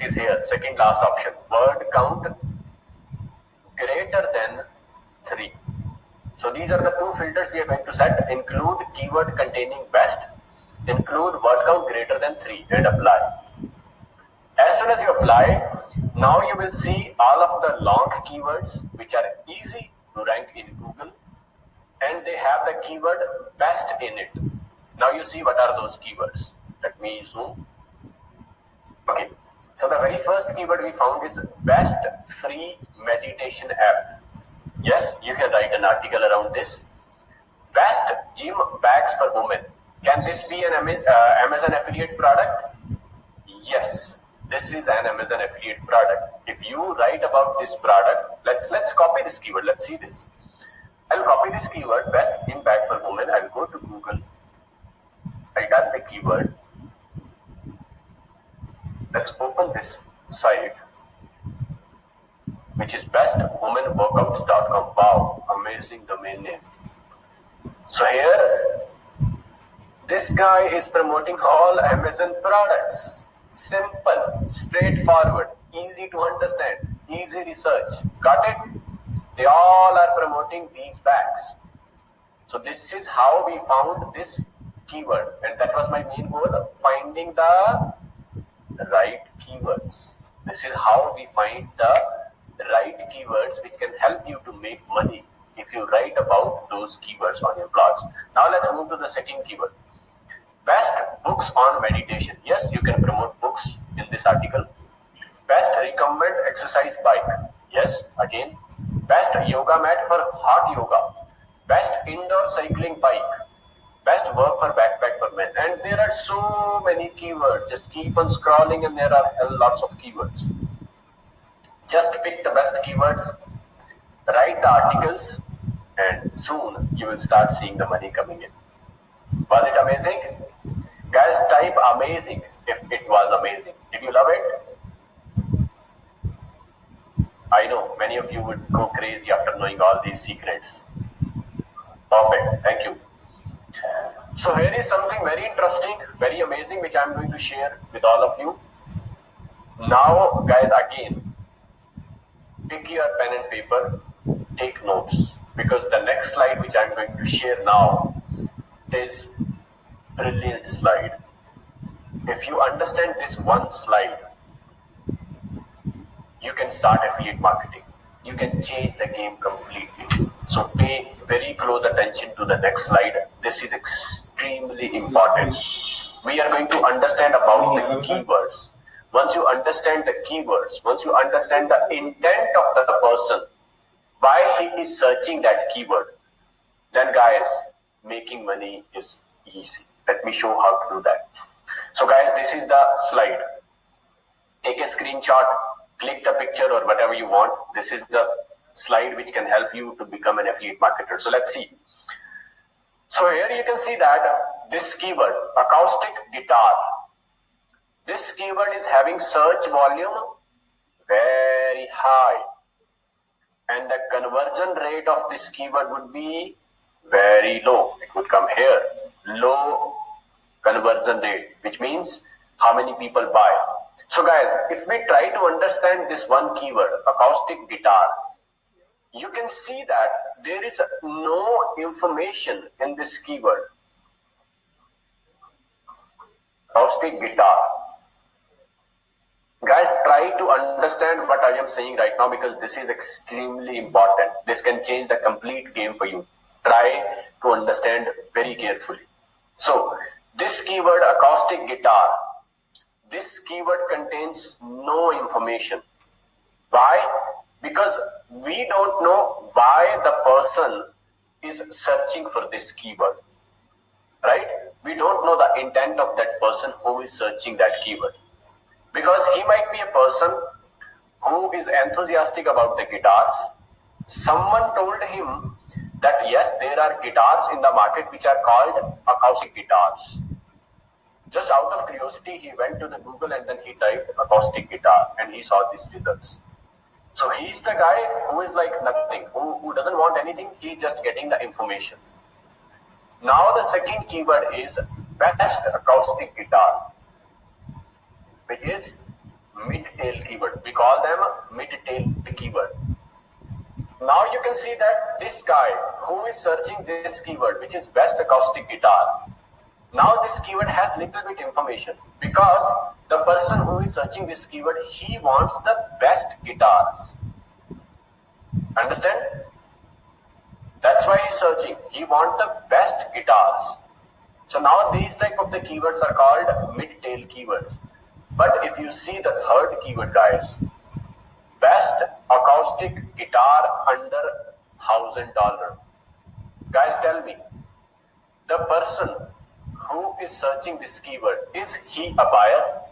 it is here, second last option, word count greater than 3. So these are the two filters we are going to set. Include keyword containing best, include word count greater than 3, and apply. As soon as you apply, now you will see all of the long keywords which are easy to rank in Google, and they have the keyword best in it. Now you see what are those keywords. Let me zoom. Okay, so the very first keyword we found is best free meditation app. Yes, you can write an article around this. Best gym bags for women. Can this be an Amazon affiliate product? Yes, this is an Amazon affiliate product. If you write about this product, let's copy this keyword. Let's see this. I'll copy this keyword, best gym bag for women. I'll go to Google. I got the keyword. Let's open this site, which is bestwomenworkouts.com. Wow, amazing domain name. So here, this guy is promoting all Amazon products. Simple, straightforward, easy to understand, easy research. Got it? They all are promoting these bags. So this is how we found this keyword, and that was my main goal, finding the right keywords. This is how we find the right keywords which can help you to make money if you write about those keywords on your blogs. Now let's move to the second keyword. Best books on meditation. Yes, you can promote books in this article. Best recommend exercise bike. Yes, again. Best yoga mat for hot yoga. Best indoor cycling bike. Best work for backpack for men. And there are so many keywords. Just keep on scrolling and there are lots of keywords. Just pick the best keywords, write the articles, and soon you will start seeing the money coming in. Was it amazing? Guys, type amazing if it was amazing. Did you love it? I know many of you would go crazy after knowing all these secrets. Perfect. Thank you. So here is something very interesting, very amazing, which I'm going to share with all of you. Now, guys, again, pick your pen and paper, take notes, because the next slide which I'm going to share now is brilliant slide. If you understand this one slide, you can start affiliate marketing. You can change the game completely. So pay very close attention to the next slide. This is extremely important. We are going to understand about the keywords. Once you understand the keywords, once you understand the intent of the person, why he is searching that keyword, then guys, making money is easy. Let me show how to do that. So guys, this is the slide. Take a screenshot, click the picture or whatever you want. This is the slide which can help you to become an affiliate marketer. So let's see. So here you can see that this keyword, acoustic guitar, this keyword is having search volume very high, and the conversion rate of this keyword would be very low. It would come here, low conversion rate, which means how many people buy. So guys, if we try to understand this one keyword, acoustic guitar, you can see that there is no information in this keyword, acoustic guitar. Guys, try to understand what I am saying right now, because this is extremely important. This can change the complete game for you. Try to understand very carefully. So this keyword, acoustic guitar, this keyword contains no information. Why? Because we don't know why the person is searching for this keyword, right? We don't know the intent of that person who is searching that keyword. Because he might be a person who is enthusiastic about the guitars. Someone told him that yes, there are guitars in the market which are called acoustic guitars. Just out of curiosity, he went to the Google and then he typed acoustic guitar and he saw these results. So he's the guy who is like nothing, who doesn't want anything, he's just getting the information. Now the second keyword is best acoustic guitar, which is mid-tail keyword. We call them mid-tail keyword. Now you can see that this guy who is searching this keyword, which is best acoustic guitar, now this keyword has little bit information because the person who is searching this keyword, he wants the best guitars. Understand? That's why he's searching. He wants the best guitars. So now these type of the keywords are called mid-tail keywords. But if you see the third keyword, guys, best acoustic guitar under $1,000. Guys, tell me, the person who is searching this keyword, is he a buyer?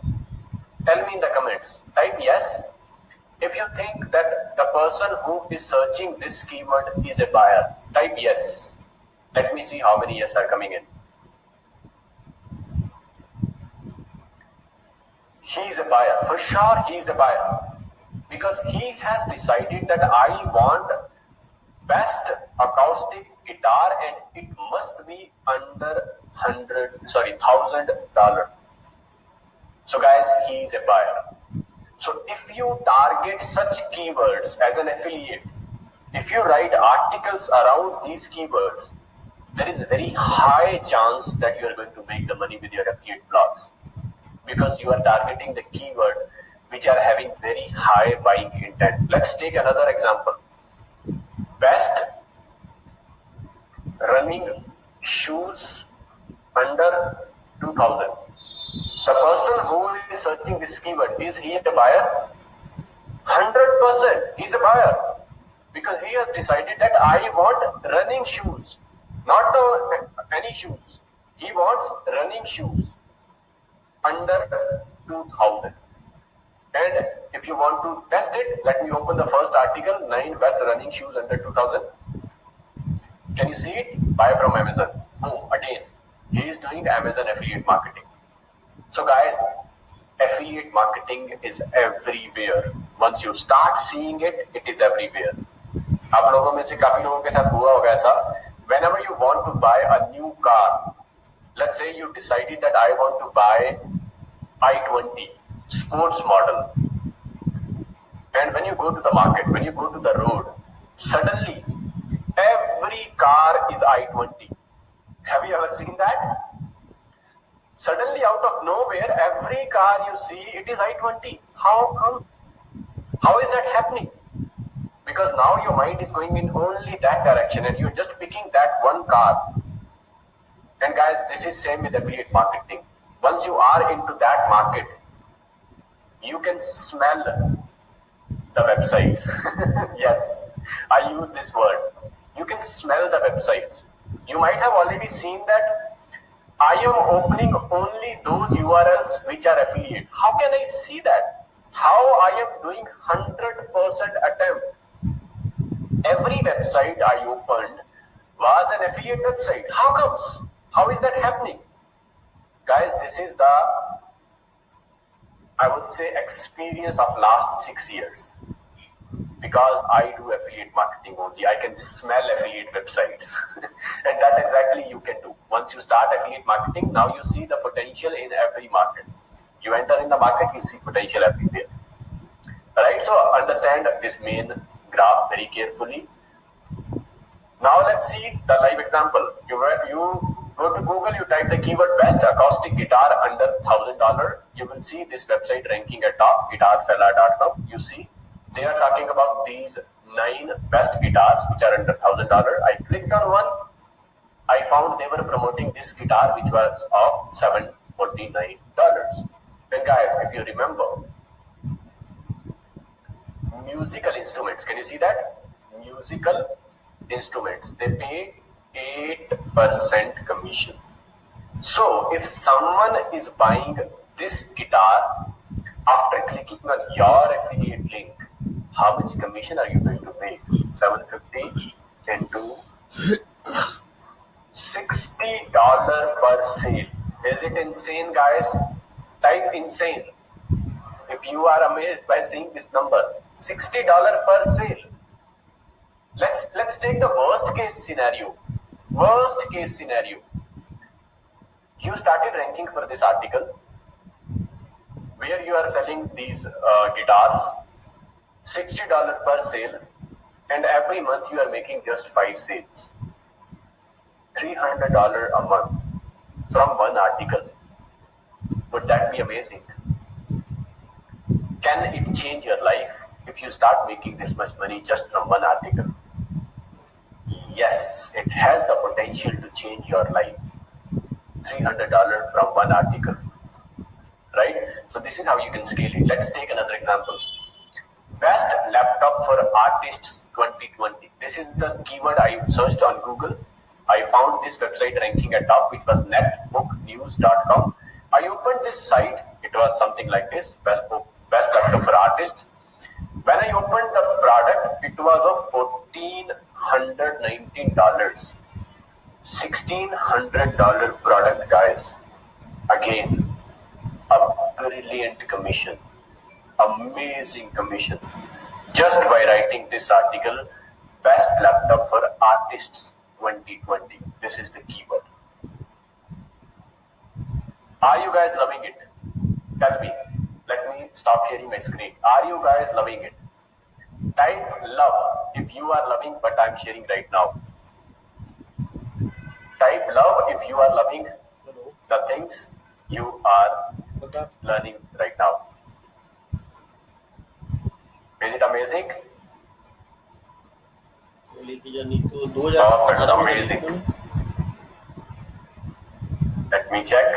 Tell me in the comments. Type yes if you think that the person who is searching this keyword is a buyer. Type yes. Let me see how many yes are coming in. He is a buyer. For sure he is a buyer. Because he has decided that I want best acoustic guitar and it must be under $1,000. So guys, he is a buyer. So if you target such keywords as an affiliate, if you write articles around these keywords, there is a very high chance that you are going to make the money with your affiliate blogs, because you are targeting the keyword which are having very high buying intent. Let's take another example. Best running shoes under 2,000. The person who is searching this keyword, is he a buyer? 100% he's a buyer, because he has decided that I want running shoes, not any shoes. He wants running shoes under 2,000. And if you want to test it, let me open the first article, 9 best running shoes under 2,000. Can you see it? Buy from Amazon. Boom, again, he is doing Amazon affiliate marketing. So guys, affiliate marketing is everywhere. Once you start seeing it, it is everywhere. आप लोगों में से काफी लोगों के साथ हुआ होगा ऐसा. Whenever you want to buy a new car, let's say you decided that I want to buy i20 sports model, and when you go to the market, when you go to the road, suddenly every car is i20. Have you ever seen that? Suddenly out of nowhere, every car you see, it is i20. How come? How is that happening? Because now your mind is going in only that direction and you're just picking that one car. And guys, this is same with affiliate marketing. Once you are into that market, you can smell the websites. Yes, I use this word. You can smell the websites. You might have already seen that I am opening only those URLs which are affiliate. How can I see that? How I am doing 100% attempt. Every website I opened was an affiliate website. How comes? How is that happening? Guys, this is the, I would say, experience of last 6 years. Because I do affiliate marketing only, I can smell affiliate websites. And that exactly you can do. Once you start affiliate marketing, now you see the potential in every market. You enter in the market, you see potential everywhere. Right? So understand this main graph very carefully. Now let's see the live example. You go to Google, you type the keyword best acoustic guitar under $1,000. You will see this website ranking at top, guitarfella.com. You see, they are talking about these 9 best guitars which are under $1,000. I clicked on one. I found they were promoting this guitar which was of $749. And guys, if you remember, musical instruments, can you see that? Musical instruments, they pay 8% commission. So if someone is buying this guitar after clicking on your affiliate link, how much commission are you going to make? 750 into $60 per sale. Is it insane, guys? Type insane if you are amazed by seeing this number. $60 per sale. Let's take the worst case scenario. Worst case scenario. You started ranking for this article where here you are selling these guitars, $60 per sale, and every month you are making just 5 sales. $300 a month from one article. Would that be amazing? Can it change your life if you start making this much money just from one article? Yes, it has the potential to change your life. $300 from one article, right? So this is how you can scale it. Let's take another example. Best laptop for artists 2020. This is the keyword I searched on Google. I found this website ranking at top, which was netbooknews.com. I opened this site. It was something like this: best laptop for artists. When I opened the product, it was of $1,419. $1,600 product, guys. Again, a brilliant commission. Amazing commission. Just by writing this article, best laptop for artists 2020. This is the keyword. Are you guys loving it? Tell me. Let me stop sharing my screen. Are you guys loving it? Type love if you are loving what I'm sharing right now. Type love if you are loving the things you are learning right now. Is it amazing? Amazing. Let me check.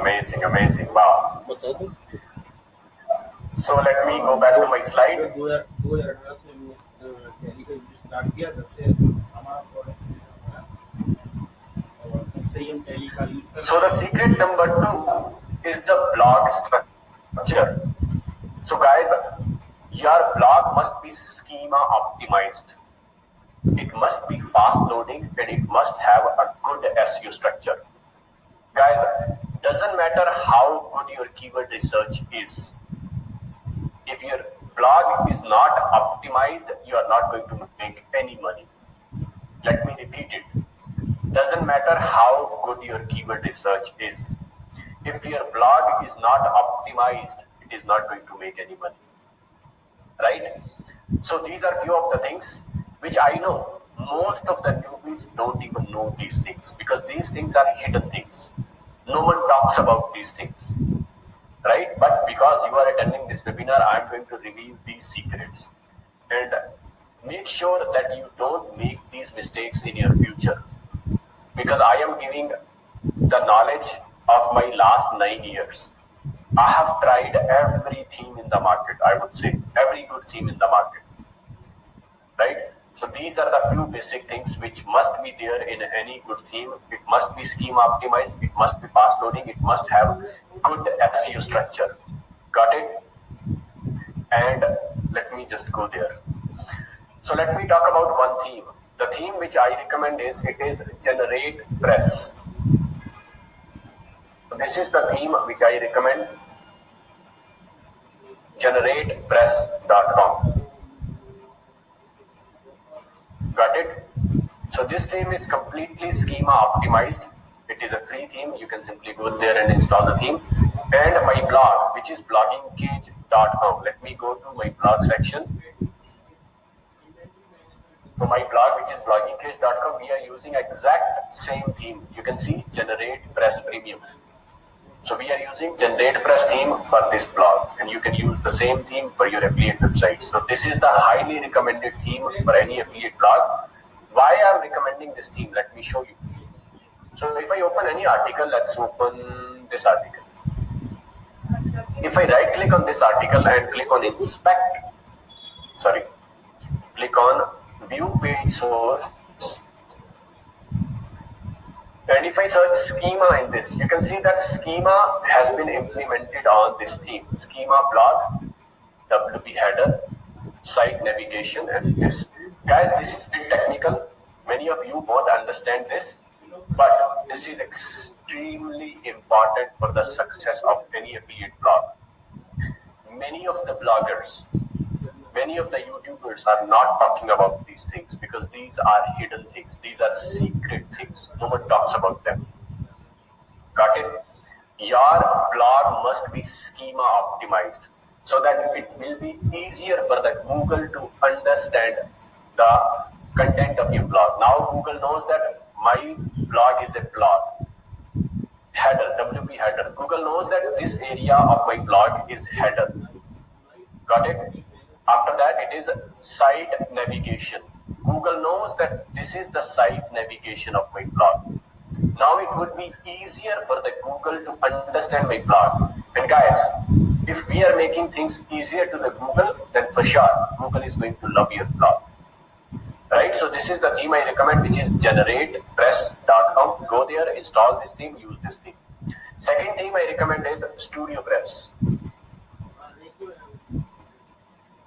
Amazing, amazing. Wow. So let me go back to my slide. So the secret number 2 is the blog structure. So guys, your blog must be schema optimized. It must be fast loading and it must have a good SEO structure. Guys, doesn't matter how good your keyword research is. If your blog is not optimized, you are not going to make any money. Let me repeat it. Doesn't matter how good your keyword research is. If your blog is not optimized, it is not going to make any money. Right? So these are few of the things which I know most of the newbies don't even know these things, because these things are hidden things. No one talks about these things. Right? But because you are attending this webinar, I am going to reveal these secrets. And make sure that you don't make these mistakes in your future. Because I am giving the knowledge of my last 9 years. I have tried every theme in the market, I would say. Every good theme in the market. Right? So these are the few basic things which must be there in any good theme. It must be schema optimized. It must be fast loading. It must have good SEO structure. Got it? And let me just go there. So let me talk about one theme. The theme which I recommend is GeneratePress. This is the theme which I recommend. GeneratePress.com. Got it? So this theme is completely schema optimized. It is a free theme. You can simply go there and install the theme. And my blog, which is bloggingcage.com. Let me go to my blog section. So my blog, which is bloggingcage.com, we are using exact same theme. You can see GeneratePress Premium. So we are using GeneratePress theme for this blog, and you can use the same theme for your affiliate website. So this is the highly recommended theme for any affiliate blog. Why I am recommending this theme? Let me show you. So if I open any article, let's open this article. If I right click on this article and click on click on view page source, and if I search schema in this, you can see that schema has been implemented on this theme. Schema blog, WP header, site navigation, and this. Guys, this is bit technical. Many of you won't understand this, but this is extremely important for the success of any affiliate blog. Many of the bloggers, many of the YouTubers are not talking about these things because these are hidden things. These are secret things. No one talks about them. Got it? your blog must be schema optimized so that it will be easier for the Google to understand the content of your blog. Now Google knows that my blog is a blog. Header, WP header. Google knows that this area of my blog is header. Got it? After that, it is site navigation. Google knows that this is the site navigation of my blog. Now it would be easier for the Google to understand my blog. And guys, if we are making things easier to the Google, then for sure, Google is going to love your blog. Right? So this is the theme I recommend, which is generatepress.com. Go there, install this theme, use this theme. Second theme I recommend is StudioPress.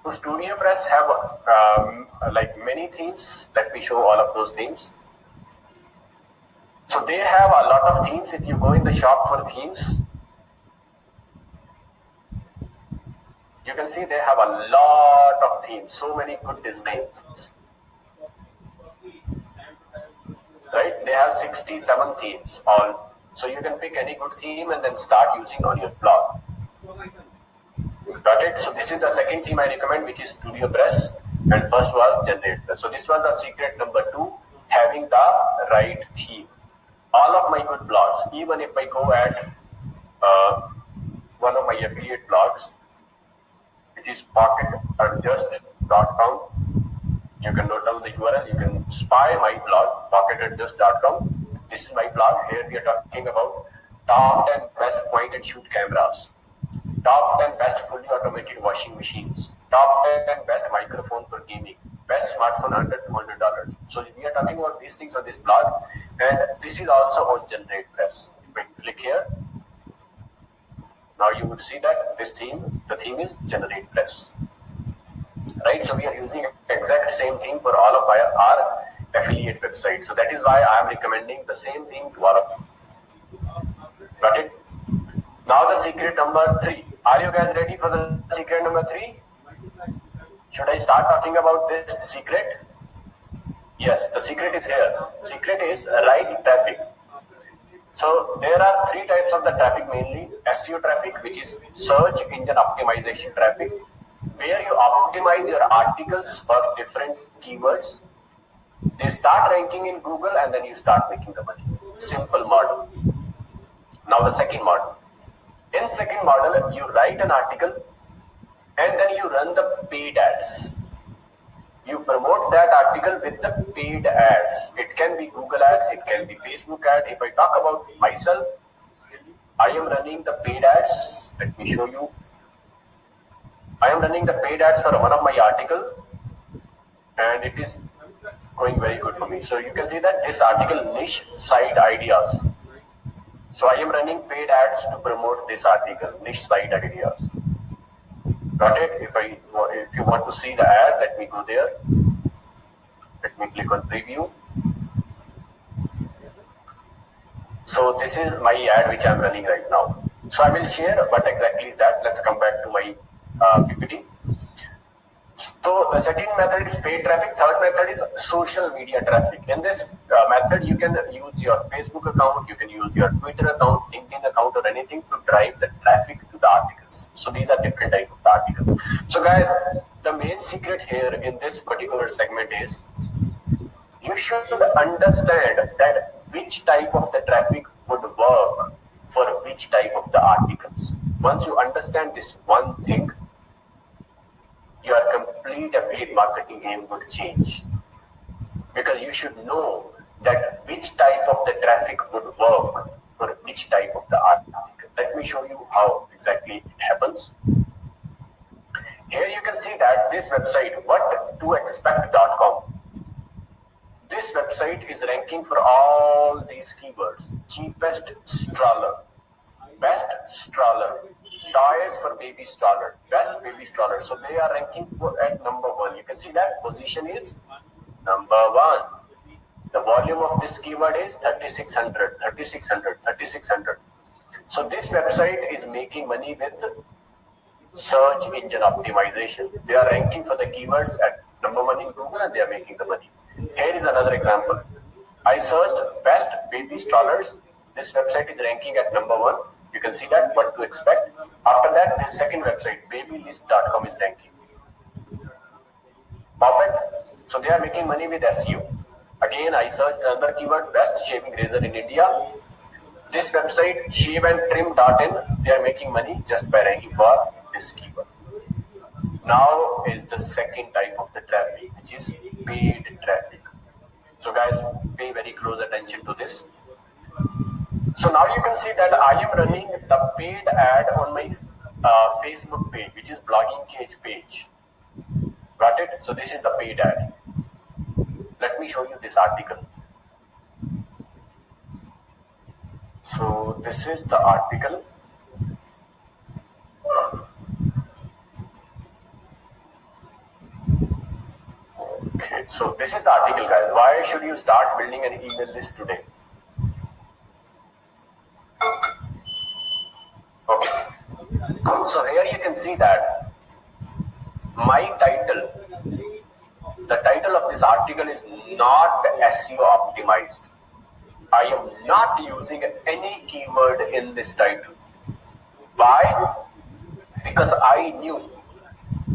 So StudioPress have like many themes. Let me show all of those themes. So they have a lot of themes. If you go in the shop for themes, you can see they have a lot of themes, so many good designs. Right? They have 67 themes all. So you can pick any good theme and then start using on your blog. Got it? So this is the second theme I recommend, which is StudioPress, and first was GeneratePress. So this was the secret number 2, having the right theme. All of my good blogs, even if I go at one of my affiliate blogs, it is pocketadjust.com. You can note down the URL. You can spy my blog, pocketadjust.com. This is my blog. Here we are talking about top 10 best point and shoot cameras, top 10 best fully automated washing machines, top 10 best microphone for gaming, best smartphone under $200. So we are talking about these things on this blog, and this is also on GeneratePress. If I click here, now you would see that this theme, the theme is GeneratePress. Right? So we are using exact same theme for all of our affiliate websites. So that is why I am recommending the same theme to all of you. Got it? Now the secret number 3. Are you guys ready for the secret number 3? Should I start talking about this secret? Yes, the secret is here. Secret is right traffic. So there are 3 types of the traffic mainly. SEO traffic, which is search engine optimization traffic, where you optimize your articles for different keywords. They start ranking in Google and then you start making the money. Simple model. Now the second model. In second model, you write an article and then you run the paid ads. You promote that article with the paid ads. It can be Google ads, it can be Facebook ad. If I talk about myself, I am running the paid ads. Let me show you. I am running the paid ads for one of my article, and it is going very good for me. So you can see that this article, niche site ideas. So I am running paid ads to promote this article, niche site ideas. Got it? If you want to see the ad, let me go there. Let me click on preview. So this is my ad which I am running right now. So I will share what exactly is that. Let's come back to my PPT. So the second method is paid traffic. Third method is social media traffic. In this method, you can use your Facebook account, you can use your Twitter account, LinkedIn account, or anything to drive the traffic to the articles. So these are different types of articles. So guys, the main secret here in this particular segment is you should understand that which type of the traffic would work for which type of the articles. Once you understand this one thing, your complete affiliate marketing game would change, because you should know that which type of the traffic would work for which type of the article. Let me show you how exactly it happens. Here you can see that this website, whattoexpect.com, this website is ranking for all these keywords: cheapest stroller, best stroller, toys for baby stroller, best baby stroller. So they are ranking at number 1. You can see that position is number 1. The volume of this keyword is 3600, 3600, 3600. So this website is making money with search engine optimization. They are ranking for the keywords at number 1 in Google and they are making the money. Here is another example. I searched best baby strollers. This website is ranking at number 1. You can see that, what to expect. After that, this second website, babylist.com, is ranking. Perfect. So they are making money with SEO. Again, I searched another keyword, best shaving razor in India. This website, shaveandtrim.in, they are making money just by ranking for this keyword. Now is the second type of the traffic, which is paid traffic. So guys, pay very close attention to this. So now you can see that I am running the paid ad on my Facebook page, which is Blogging Cage page. Got it? So this is the paid ad. Let me show you this article. So this is the article. Okay, so this is the article, guys. Why should you start building an email list today? Okay. So here you can see that my title, the title of this article is not SEO optimized. I am not using any keyword in this title. Why? Because I knew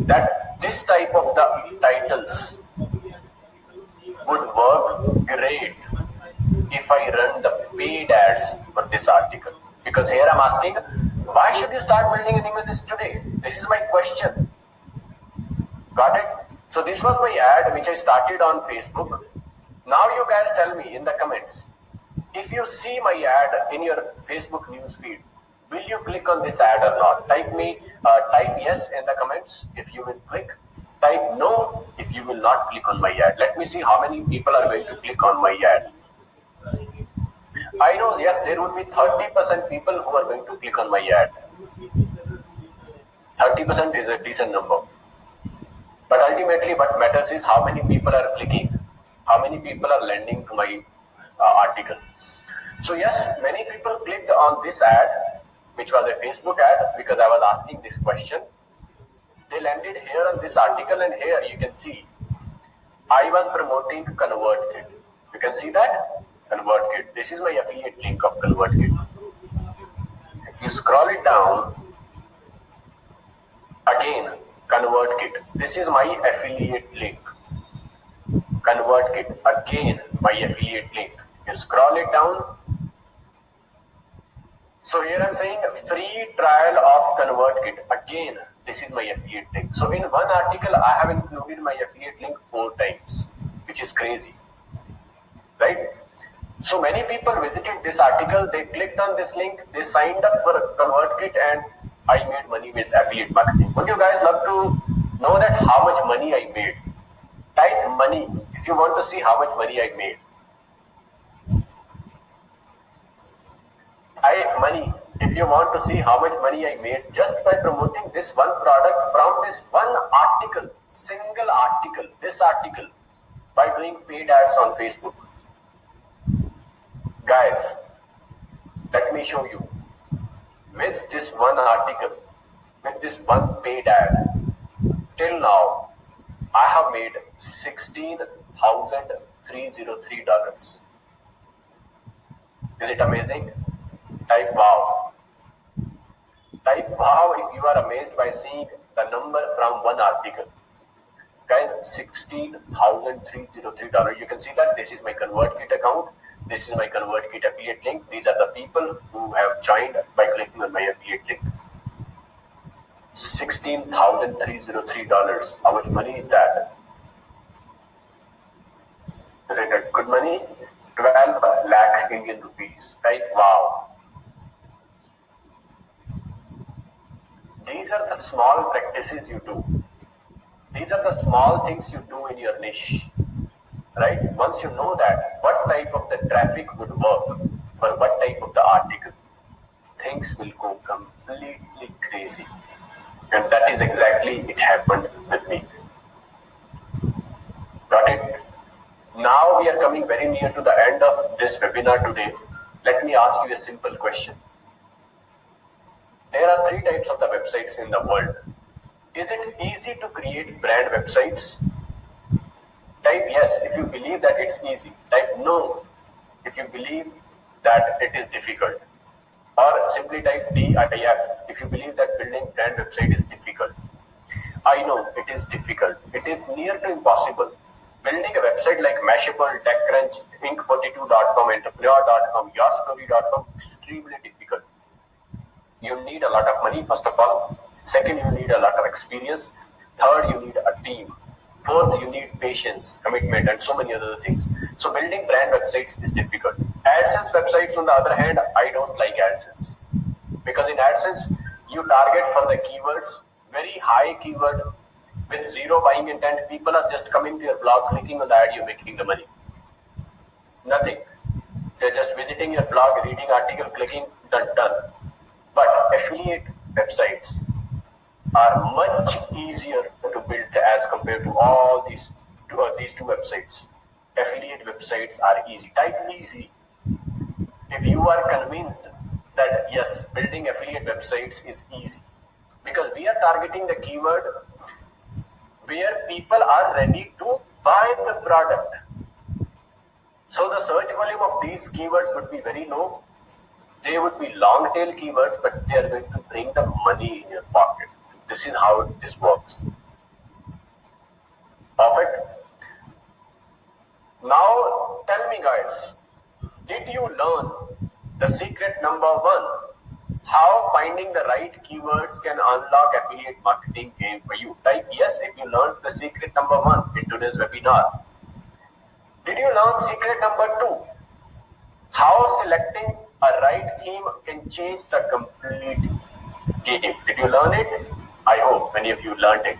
that this type of the titles would work great if I run the paid ads for this article. Because here I'm asking, why should you start building an email list today? This is my question. Got it? So this was my ad which I started on Facebook. Now you guys tell me in the comments, if you see my ad in your Facebook news feed, will you click on this ad or not? Type yes in the comments if you will click. Type no if you will not click on my ad. Let me see how many people are going to click on my ad. I know, yes, there would be 30% people who are going to click on my ad. 30% is a decent number. But ultimately what matters is how many people are clicking, how many people are landing to my article. So yes, many people clicked on this ad, which was a Facebook ad, because I was asking this question. They landed here on this article, and here you can see I was promoting ConvertKit. You can see that? ConvertKit. This is my affiliate link of ConvertKit. If you scroll it down, again, ConvertKit. This is my affiliate link. ConvertKit. Again, my affiliate link. You scroll it down. So here I'm saying free trial of ConvertKit. Again, this is my affiliate link. So in one article, I have included my affiliate link 4 times, which is crazy, right? So many people visited this article, they clicked on this link, they signed up for ConvertKit, and I made money with affiliate marketing. Would you guys love to know that how much money I made? Type money if you want to see how much money I made. Money if you want to see how much money I made just by promoting this one product from this one article, single article, this article, by doing paid ads on Facebook. Guys, let me show you. With this one article, with this one paid ad, till now, I have made $16,303. Is it amazing? Type wow. Type wow if you are amazed by seeing the number from one article. Guys, $16,303. You can see that this is my ConvertKit account. This is my ConvertKit affiliate link. These are the people who have joined by clicking on my affiliate link. $16,303. How much money is that? Is it good money? 12 lakh Indian rupees. Type wow. These are the small practices you do. These are the small things you do in your niche. Right? Once you know that, what type of the traffic would work for what type of the article, things will go completely crazy. And that is exactly it happened with me. Got it? Now we are coming very near to the end of this webinar today. Let me ask you a simple question. There are 3 types of the websites in the world. Is it easy to create brand websites? Type yes if you believe that it's easy. Type no if you believe that it is difficult. or simply type DIF if you believe that building brand website is difficult. I know it is difficult. It is near to impossible. Building a website like Mashable, TechCrunch, Inc42.com, Entrepreneur.com, YourStory.com, extremely difficult. You need a lot of money, first of all. Second, you need a lot of experience. Third, you need a team. Fourth, you need patience, commitment, and so many other things. So building brand websites is difficult. AdSense websites, on the other hand, I don't like AdSense. Because in AdSense, you target for the keywords, very high keyword, with zero buying intent. People are just coming to your blog, clicking on the ad, you're making the money. Nothing. They're just visiting your blog, reading article, clicking, done. But affiliate websites are much easier to build as compared to all these two websites. Affiliate websites are easy. Type easy if you are convinced that yes, building affiliate websites is easy, because we are targeting the keyword where people are ready to buy the product. So the search volume of these keywords would be very low. They would be long tail keywords, but they are going to bring the money in your pocket. This is how this works. Perfect. Now tell me guys, did you learn the secret number 1? How finding the right keywords can unlock affiliate marketing game for you? Type yes if you learned the secret number 1 in today's webinar. Did you learn secret number 2? How selecting a right theme can change the complete game. Did you learn it? I hope many of you learned it.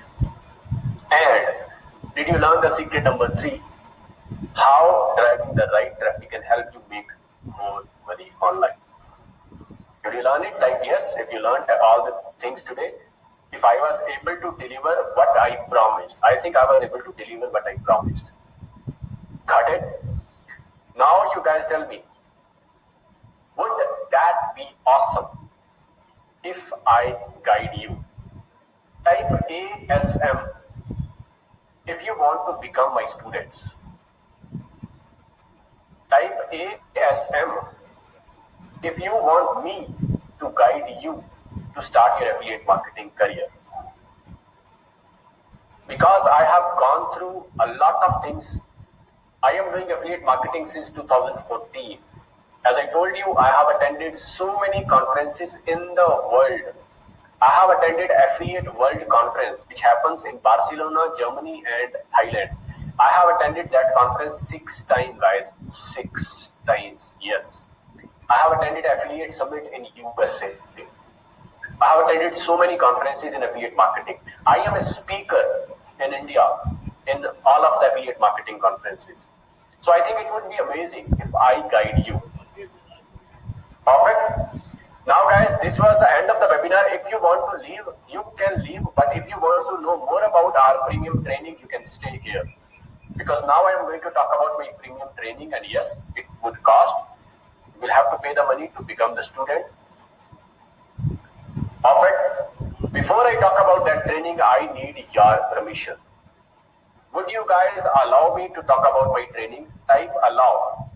And did you learn the secret number 3? How driving the right traffic can help you make more money online. Did you learn it? Type yes if you learned all the things today. If I was able to deliver what I promised, I think I was able to deliver what I promised. Got it? Now you guys tell me, would that be awesome if I guide you? Type ASM if you want to become my students. Type ASM if you want me to guide you to start your affiliate marketing career. Because I have gone through a lot of things. I am doing affiliate marketing since 2014. As I told you, I have attended so many conferences in the world. I have attended Affiliate World Conference, which happens in Barcelona, Germany, and Thailand. I have attended that conference 6 times, guys. 6 times, yes. I have attended Affiliate Summit in USA. I have attended so many conferences in affiliate marketing. I am a speaker in India in all of the affiliate marketing conferences. So I think it would be amazing if I guide you. Perfect. Now guys, this was the end of the webinar. If you want to leave, you can leave. But if you want to know more about our premium training, you can stay here. Because now I am going to talk about my premium training, and yes, it would cost. You will have to pay the money to become the student. Perfect. Before I talk about that training, I need your permission. Would you guys allow me to talk about my training? Type allow.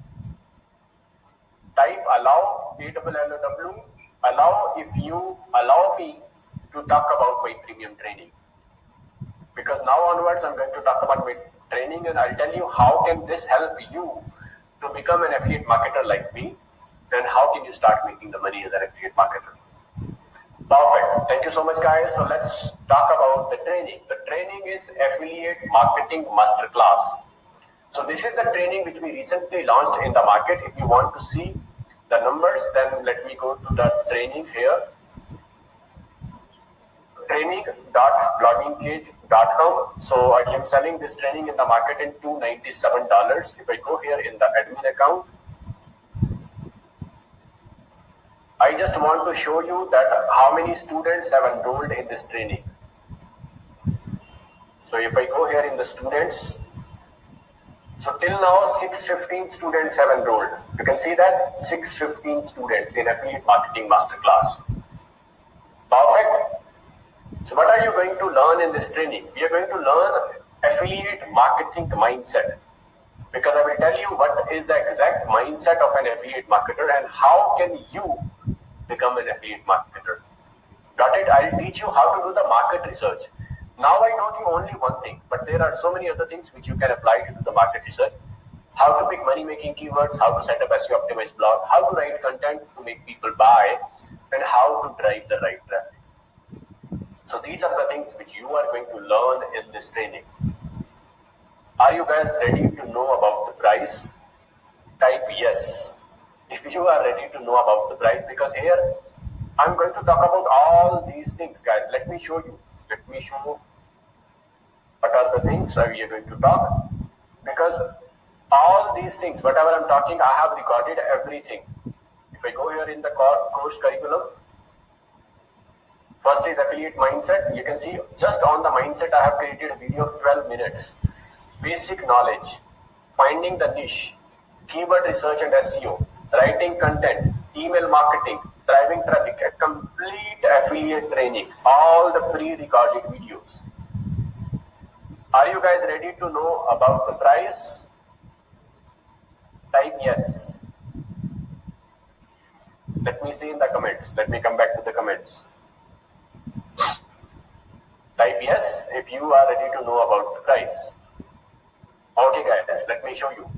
Type allow, ALLOW, allow if you allow me to talk about my premium training. Because now onwards, I'm going to talk about my training, and I'll tell you how can this help you to become an affiliate marketer like me, and how can you start making the money as an affiliate marketer. Perfect. Thank you so much, guys. So let's talk about the training. The training is Affiliate Marketing Masterclass. So this is the training which we recently launched in the market. If you want to see the numbers, then let me go to the training here. Training.bloggingcage.com. So I am selling this training in the market in $297. If I go here in the admin account, I just want to show you that how many students have enrolled in this training. So if I go here in the students, so till now 615 students have enrolled. You can see that 615 students in Affiliate Marketing Masterclass. Perfect. So what are you going to learn in this training? We are going to learn affiliate marketing mindset, because I will tell you what is the exact mindset of an affiliate marketer and how can you become an affiliate marketer. Got it? I'll teach you how to do the market research. Now I taught you only one thing, but there are so many other things which you can apply to do the market research. How to pick money-making keywords, how to set up SEO optimized blog, how to write content to make people buy, and how to drive the right traffic. So these are the things which you are going to learn in this training. Are you guys ready to know about the price? Type yes if you are ready to know about the price, because here I'm going to talk about all these things, guys. Let me show you. Let me show what are the things we are going to talk, because all these things, whatever I'm talking, I have recorded everything. If I go here in the course curriculum, first is affiliate mindset. You can see just on the mindset, I have created a video of 12 minutes. Basic knowledge, finding the niche, keyword research and SEO, writing content, email marketing, driving traffic, a complete affiliate training, all the pre-recorded videos. Are you guys ready to know about the price? Type yes. Let me see in the comments. Let me come back to the comments. Type yes if you are ready to know about the price. Okay guys, let me show you.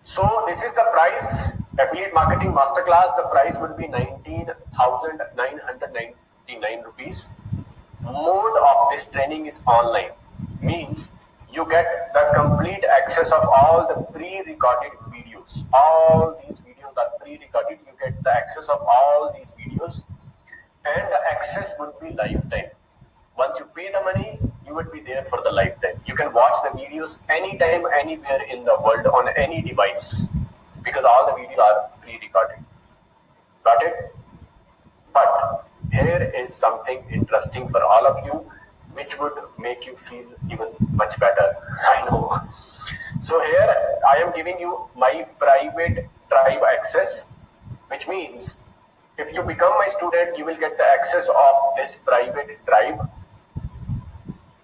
So this is the price. Affiliate marketing masterclass. The price would be 19,999 rupees. Mode of this training is online. Means you get the complete access of all the pre-recorded videos. All these videos are pre-recorded. You get the access of all these videos, and the access would be lifetime. Once you pay the money, you would be there for the lifetime. You can watch the videos anytime, anywhere in the world on any device, because all the videos are pre-recorded. Got it? But here is something interesting for all of you, which would make you feel even much better. I know. So here I am giving you my private tribe access, which means if you become my student, you will get the access of this private tribe,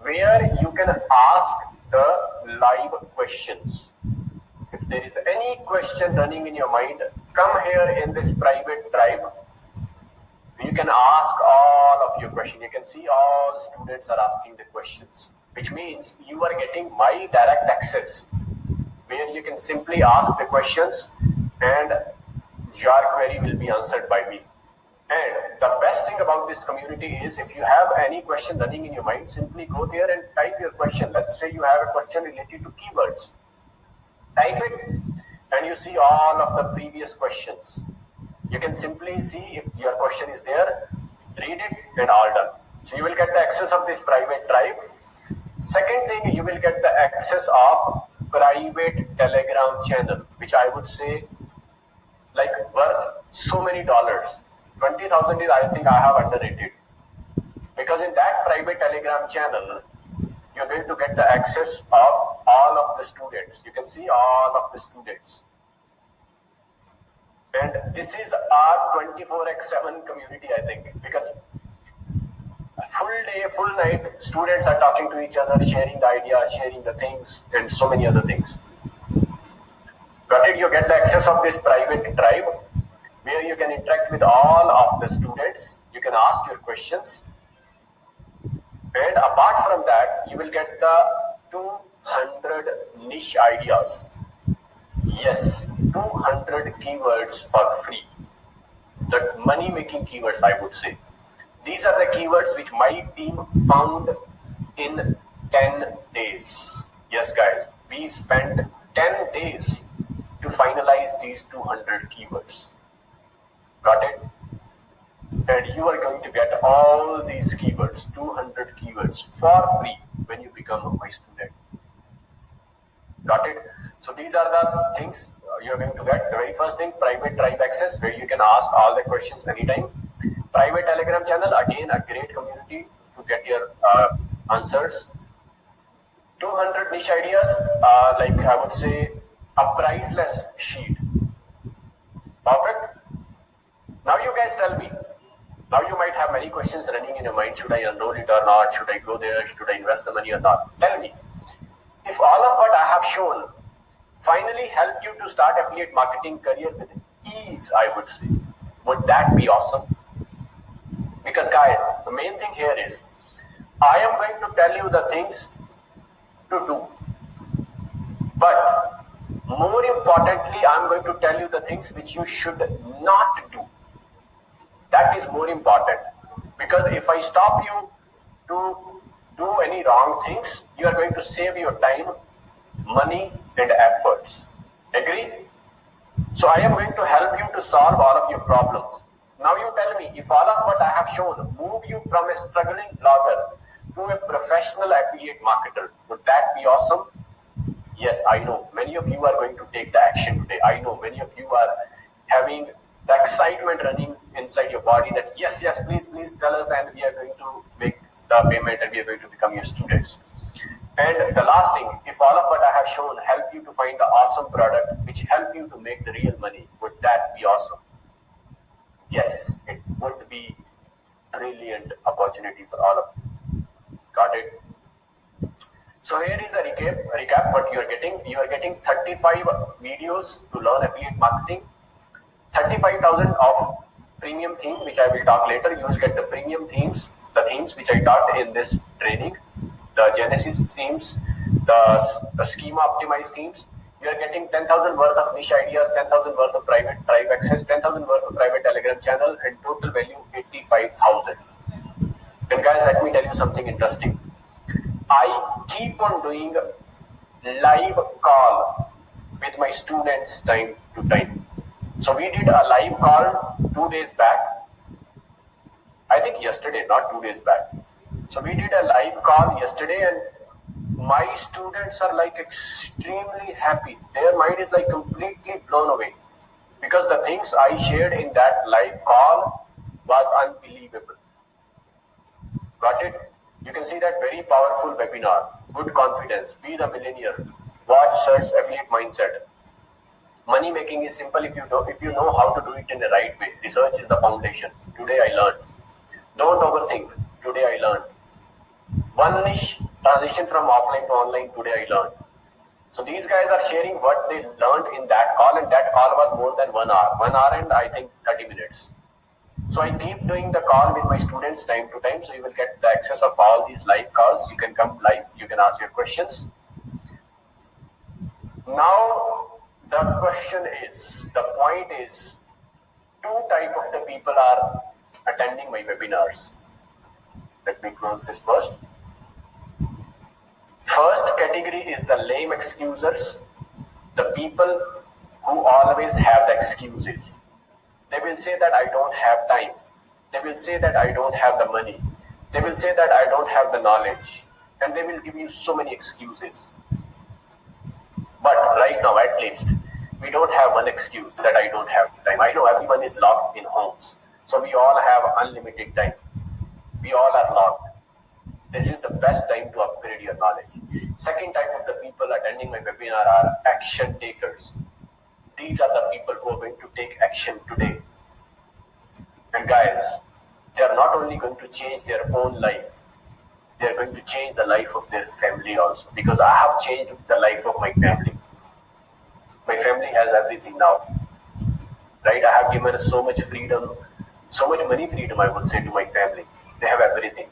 where you can ask the live questions. If there is any question running in your mind, come here in this private tribe. You can ask all of your questions. You can see all students are asking the questions, which means you are getting my direct access, where you can simply ask the questions and your query will be answered by me. And the best thing about this community is, if you have any question running in your mind, simply go there and type your question. Let's say you have a question related to keywords. Type it and you see all of the previous questions. You can simply see if your question is there, read it, and all done. So you will get the access of this private tribe. Second thing, you will get the access of private Telegram channel, which I would say like worth so many dollars. 20,000 is, I think I have underrated, because in that private Telegram channel, you're going to get the access of all of the students. You can see all of the students. And this is our 24x7 community, I think, because full day, full night, students are talking to each other, sharing the ideas, sharing the things, and so many other things. Got it? You get the access of this private tribe, where you can interact with all of the students. You can ask your questions. And apart from that, you will get the 200 niche ideas. Yes, 200 keywords for free. The money-making keywords, I would say. These are the keywords which my team found in 10 days. Yes, guys, we spent 10 days to finalize these 200 keywords. Got it? And you are going to get all these keywords, 200 keywords for free when you become my student. Got it? So these are the things you're going to get. The very first thing, private tribe access, where you can ask all the questions anytime. Private Telegram channel, again, a great community to get your answers. 200 niche ideas, like I would say a priceless sheet. Perfect. Now you guys tell me. Now you might have many questions running in your mind. Should I enroll it or not? Should I go there? Should I invest the money or not? Tell me. If all of what I have shown finally help you to start affiliate marketing career with ease, I would say, Would that be awesome? Because guys, the main thing here is, I am going to tell you the things to do. But more importantly, I'm going to tell you the things which you should not do. That is more important. Because if I stop you to do any wrong things, you are going to save your time, money, and efforts. Agree? So I am going to help you to solve all of your problems. Now you tell me, if all of what I have shown move you from a struggling blogger to a professional affiliate marketer, would that be awesome? Yes, I know. Many of you are going to take the action today. I know many of you are having the excitement running inside your body that yes, please tell us, and we are going to make the payment and we are going to become your students. And the last thing, if all of what I have shown help you to find the awesome product which help you to make the real money, would that be awesome? Yes, it would be brilliant opportunity for all of you. Got it? So here is a recap what you are getting. You are getting 35 videos to learn affiliate marketing, 35,000 of premium theme, which I will talk later. You will get the premium themes, the themes which I taught in this training, the Genesis themes, the schema optimized themes. You are getting 10,000 worth of niche ideas, 10,000 worth of private tribe access, 10,000 worth of private Telegram channel, and total value 85,000. And guys, let me tell you something interesting. I keep on doing live call with my students time to time. So we did a live call 2 days back. I think yesterday, not 2 days back. So we did a live call yesterday, and my students are like extremely happy. Their mind is like completely blown away because the things I shared in that live call was unbelievable. Got it? You can see that very powerful webinar. Good confidence. Be the millionaire. Watch, search, affiliate mindset. Money making is simple if you know how to do it in the right way. Research is the foundation. Today I learned. Don't overthink. Today I learned. One niche transition from offline to online. Today I learned. So these guys are sharing what they learned in that call, and that call was more than 1 hour. 1 hour and I think 30 minutes. So I keep doing the call with my students time to time. So you will get the access of all these live calls. You can come live. You can ask your questions. Now the point is, two type of the people are attending my webinars. Let me close this first. First category is the lame excusers, the people who always have the excuses. They will say that I don't have time. They will say that I don't have the money. They will say that I don't have the knowledge. And they will give you so many excuses. But right now, at least, we don't have one excuse that I don't have time. I know everyone is locked in homes. So we all have unlimited time. We all are locked. This is the best time to upgrade your knowledge. Second type of the people attending my webinar are action takers. These are the people who are going to take action today. And guys, they are not only going to change their own life, they are going to change the life of their family also. Because I have changed the life of my family. My family has everything now. Right? I have given so much freedom, so much money freedom, I would say, to my family. They have everything.